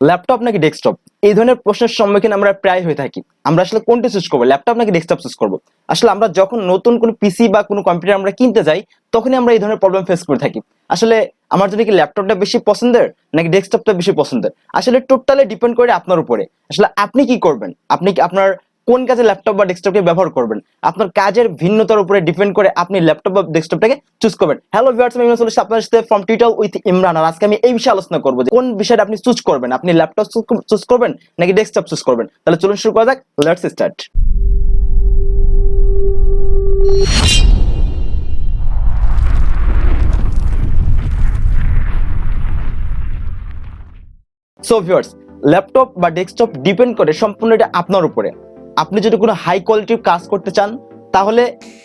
Laptop নাকি desktop, এই ধরনের প্রশ্নের সম্মুখীন আমরা প্রায় হয়ে থাকি। আমরা আসলে কোনটা চুজ করবো, ল্যাপটপ নাকি ডেস্কটপ চুজ করবো? আসলে আমরা যখন নতুন কোনো পিসি বা কোনো কম্পিউটার আমরা কিনতে যাই, তখনই আমরা এই ধরনের প্রবলেম ফেস করে থাকি। আসলে আমার জন্য কি ল্যাপটপটা বেশি পছন্দের নাকি ডেস্কটপটা বেশি পছন্দের, আসলে টোটালি ডিপেন্ড করে আপনার উপরে। আসলে আপনি কি করবেন, আপনি কি আপনার কোন কাজে ল্যাপটপ বা ডেস্কটপকে ব্যবহার করবেন, আপনার কাজের ভিন্নতার উপরে ডিপেন্ড করে আপনি ল্যাপটপ বা ডেস্কটপটাকে চুজ করবেন। হ্যালো ভিউয়ার্স, আমি ইমরান চলে এসেছি আপনাদের সাথে ফ্রম টিউটোরিয়াল উইথ ইমরান। আর আজকে আমি এই বিষয়ে আলোচনা করবো যে কোন বিষয়টা আপনি চুজ করবেন, আপনি ল্যাপটপ চুজ করবেন নাকি ডেস্কটপ চুজ করবেন। তাহলে চলুন শুরু করা যাক, let's start. So viewers, laptop বা ডেস্কটপ ডিপেন্ড করে সম্পূর্ণ এটা আপনার উপরে। আপনি যদি কোনো হাই কোয়ালিটির কাজ করতে চান তাহলে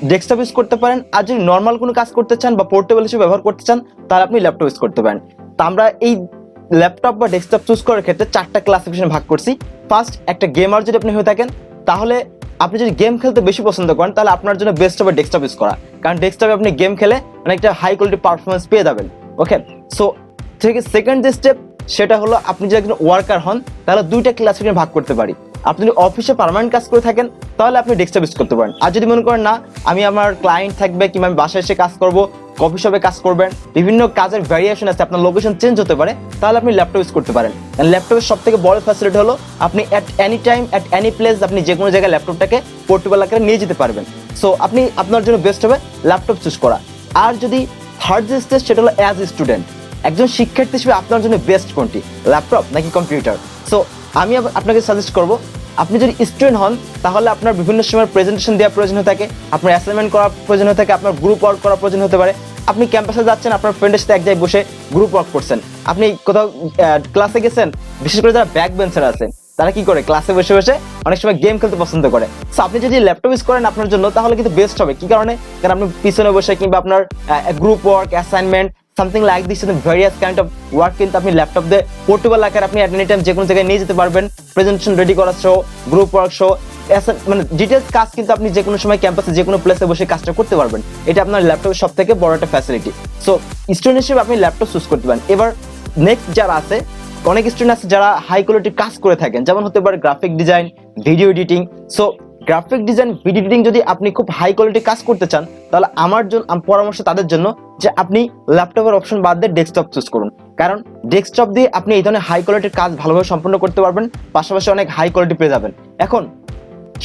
ডেস্কটপ ইউজ করতে পারেন, আর যদি নর্মাল কোনো কাজ করতে চান বা পোর্টেবল হিসেবে ব্যবহার করতে চান তাহলে আপনি ল্যাপটপ ইউজ করতে পারেন। তো আমরা এই ল্যাপটপ বা ডেস্কটপ চুজ করার ক্ষেত্রে চারটা ক্লাসিফিকেশন ভাগ করছি। ফার্স্ট, একটা গেমার যদি আপনি হয়ে থাকেন তাহলে আপনি যদি গেম খেলতে বেশি পছন্দ করেন তাহলে আপনার জন্য বেস্ট হবে ডেস্কটপ ইউজ করা, কারণ ডেস্কটপে আপনি গেম খেলে অনেকটা হাই কোয়ালিটি পারফরমেন্স পেয়ে যাবেন। ওকে, সো থেকে সেকেন্ড যে স্টেপ সেটা হলো, আপনি যদি একজন ওয়ার্কার হন তাহলে দুইটা ক্লাসিফিকেশন ভাগ করতে পারি। আপনি যদি অফিসে পার্মানেন্ট কাজ করে থাকেন তাহলে আপনি ডেস্কটপ ইউজ করতে পারেন। আর যদি মনে করেন না, আমি আমার ক্লায়েন্ট থাকবে কিংবা আমি বাসায় এসে কাজ করব, কফি শপে কাজ করবেন, বিভিন্ন কাজের ভ্যারিয়েশন আছে, আপনার লোকেশন চেঞ্জ হতে পারে, তাহলে আপনি ল্যাপটপ ইউজ করতে পারেন। ল্যাপটপের সব থেকে বড় ফ্যাসিলিটি হলো আপনি at any time at any place আপনি যে কোনো জায়গায় ল্যাপটপটাকে পোর্টেবল আকারে নিয়ে যেতে পারবেন। সো আপনি আপনার জন্য বেস্ট হবে ল্যাপটপ চুজ করা। আর যদি থার্ড যে স্টেজ সেটা হলো অ্যাজ এ স্টুডেন্ট, একজন শিক্ষার্থী হিসেবে আপনার জন্য বেস্ট কোনটি, ল্যাপটপ নাকি কম্পিউটার? সো আমি আপনাকে সাজেস্ট করব, আপনি যদি স্টুডেন্ট হন তাহলে আপনার বিভিন্ন সময় প্রেজেন্টেশন দেওয়ার প্রয়োজন হয়ে থাকে, আপনার অ্যাসাইনমেন্ট করার প্রয়োজন হয়ে থাকে, আপনার গ্রুপ ওয়ার্ক করার প্রয়োজন হতে পারে। আপনি ক্যাম্পাসে যাচ্ছেন, আপনার ফ্রেন্ডের সাথে এক জায়গায় বসে গ্রুপ ওয়ার্ক করছেন, আপনি কোথাও ক্লাসে গেছেন, বিশেষ করে যারা ব্যাক বেঞ্চার আছেন তারা কি করে, ক্লাসে বসে বসে অনেক সময় গেম খেলতে পছন্দ করে। সো আপনি যদি ল্যাপটপ ইউজ করেন আপনার জন্য তাহলে কিন্তু বেস্ট হবে। কি কারণে? কারণ আপনি পিছনে বসে কিংবা আপনার group work, assignment, something like this various kind of work কিন্তু আপনি ল্যাপটপ দিয়ে পোর্টেবল আকারে আপনি অ্যাট এনি টাইম যে কোনো জায়গায় নিয়ে যেতে পারবেন। প্রেজেন্টেশন রেডি করা শো, গ্রুপ ওয়ার্ক শো, মানে ডিটেলস কাজ কিন্তু আপনি যে কোনো সময় ক্যাম্পাসে যে কোনো প্লেসে বসে কাজটা করতে পারবেন। এটা আপনার ল্যাপটপের সব থেকে বড় একটা ফ্যাসিলিটি। সো স্টুডেন্ট হিসেবে আপনি ল্যাপটপ চুজ করতে পারেন। এবার নেক্সট যারা আছে, অনেক স্টুডেন্ট আছে যারা হাই কোয়ালিটির কাজ করে থাকেন, যেমন হতে পারে graphic design, video editing. So graphic design, video editing যদি আপনি খুব হাই কোয়ালিটির কাজ করতে চান তাহলে আমার জন্য পরামর্শ তাদের জন্য যে আপনি ল্যাপটপের অপশন বাদ দিয়ে ডেস্কটপ চুজ করুন, কারণ ডেস্কটপ দিয়ে আপনি এই ধরনের হাই কোয়ালিটির কাজ ভালোভাবে সম্পন্ন করতে পারবেন, পাশাপাশি অনেক হাই কোয়ালিটি পেয়ে যাবেন। এখন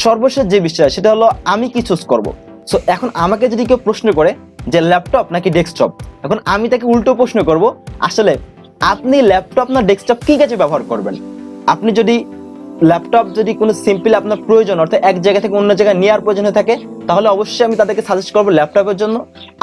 সর্বশেষ যে বিষয় সেটা হলো আমি কি চুজ করব। সো এখন আমাকে যদি কেউ প্রশ্ন করে যে ল্যাপটপ নাকি ডেস্কটপ, এখন আমি তাকে উল্টো প্রশ্ন করব, আসলে আপনি ল্যাপটপ না ডেস্কটপ কি কাজে ব্যবহার করবেন। আপনি যদি ল্যাপটপ যদি কোনো সিম্পল আপনার প্রয়োজন, অর্থাৎ এক জায়গা থেকে অন্য জায়গায় নেওয়ার প্রয়োজন হয়ে থাকে, তাহলে অবশ্যই আমি তাদেরকে সাজেস্ট করবো ল্যাপটপের জন্য।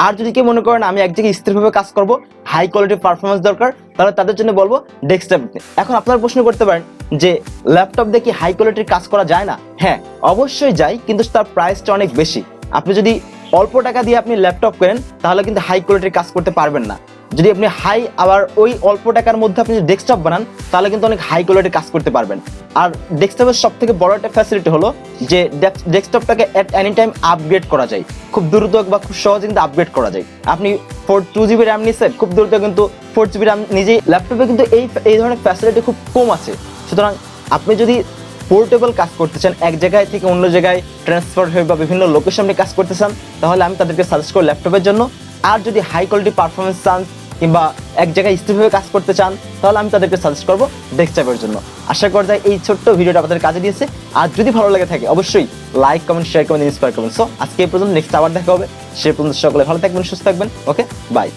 আর যদি কেউ মনে করেন আমি এক জায়গায় স্থিরভাবে কাজ করব, হাই কোয়ালিটির পারফরমেন্স দরকার, তাহলে তাদের জন্য বলবো ডেস্কটপ। এখন আপনারা প্রশ্ন করতে পারেন যে ল্যাপটপ দিয়ে কি হাই কোয়ালিটির কাজ করা যায় না? হ্যাঁ, অবশ্যই যায়, কিন্তু তার প্রাইসটা অনেক বেশি। আপনি যদি অল্প টাকা দিয়ে আপনি ল্যাপটপ কেনেন তাহলে কিন্তু হাই কোয়ালিটির কাজ করতে পারবেন না। যদি আপনি হাই আবার ওই অল্প টাকার মধ্যে আপনি যদি ডেস্কটপ বানান তাহলে কিন্তু অনেক হাই কোয়ালিটির কাজ করতে পারবেন। আর ডেস্কটপের সব থেকে বড় একটা ফ্যাসিলিটি হলো যে ডেস্কটপটাকে এট এনি টাইম আপগ্রেড করা যায়, খুব দ্রুত বা খুব সহজে কিন্তু আপগ্রেড করা যায়। আপনি 2GB র্যাম নিচ্ছেন, খুব দ্রুত কিন্তু 4GB র্যাম নিজেই। ল্যাপটপে কিন্তু এই ধরনের ফ্যাসিলিটি খুব কম আছে। সুতরাং আপনি যদি পোর্টেবল কাজ করতে চান, এক জায়গায় থেকে অন্য জায়গায় ট্রান্সফার হয়ে বা বিভিন্ন লোকেশনে কাজ করতে চান, তাহলে আমি তাদেরকে সাজেস্ট করি ল্যাপটপের জন্য। আর যদি হাই কোয়ালিটি পারফরমেন্স চান কিংবা এক জায়গায় স্থিরভাবে কাজ করতে চান তাহলে আমি তাদেরকে সাজেস্ট করবো ডেস্কটপের জন্য। আশা করা যায় এই ছোট্ট ভিডিওটা আপনাদের কাজে দিয়েছে। আর যদি ভালো লাগে থাকে অবশ্যই লাইক, কমেন্ট, শেয়ার করবেন, ইন্সপায়ার করবেন। সো আজকে এই পর্যন্ত, নেক্সট আবার দেখা হবে। সে পর্যন্ত সকলে ভালো থাকবেন, সুস্থ থাকবেন। ওকে, বাই।